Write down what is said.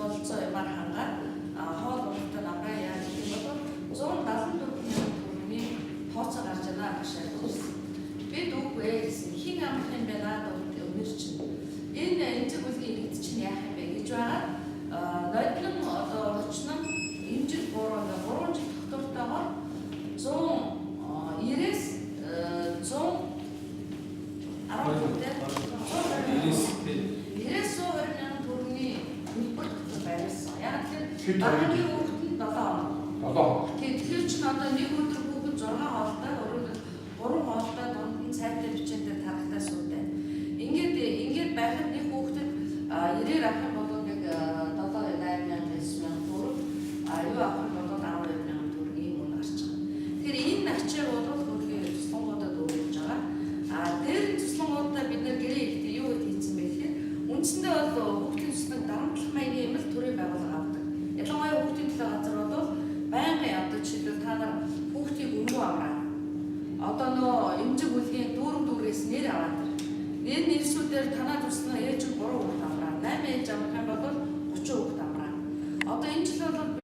болцоо юмар хангаад хоол ундтай намраа яаж гэх юм бол 174 мянган төгрөгийн тооцоо гарч байна гэж хэлсэн. Бид үгүй гэсэн хин амх юм байна өнөр чинь. Энэ эмзэг бүлгийн иргэд чинь яах юм бэ гэж байгаа. Нодлон одоо орчнон эмзэг 3 жил тогтвортойгоор 190-с 120 мянган төгрөгийн хөлбөр барьсан. Яг тэр дараагийн хүүхэд нь 7 хоног. Тэгэхээр чинь одоо нэг өдөр хүүхэд 6 хоолтой, өөрөөр 3 хоолтой дунд нь цайтай бичээтэй тарахтаа суудаг. Ингээд байхад нэг хүүхдэд 90 авах юм бол нэг 7-8 мянган төгрөг, юу авах юм бол 12 мянган төгрөгийн үн гарч байгаа. Тэгэхээр энэ ачаар бол хөргийн туслангуудад өргөж байгаа. Тэр туслангуудаа бид нэр гэрээ ихтэй юу хийсэн бэ гэхээр үндсэндээ бол хүүхдийн туслан дарамтлах маягийн юм л төрийн байгууллага авдаг. Ялангуяа хүүхдийн төлөө газар бол байнгын одоо жишээлбэл та нар хүүхдийг өмнө авраа. Одоо нөө эмзэг бүлгийн дүүргээс нэр аваад нэр нэрсүүдээр танаа туслан ээж 3 хүүхэд авраа. 8 ээж авраа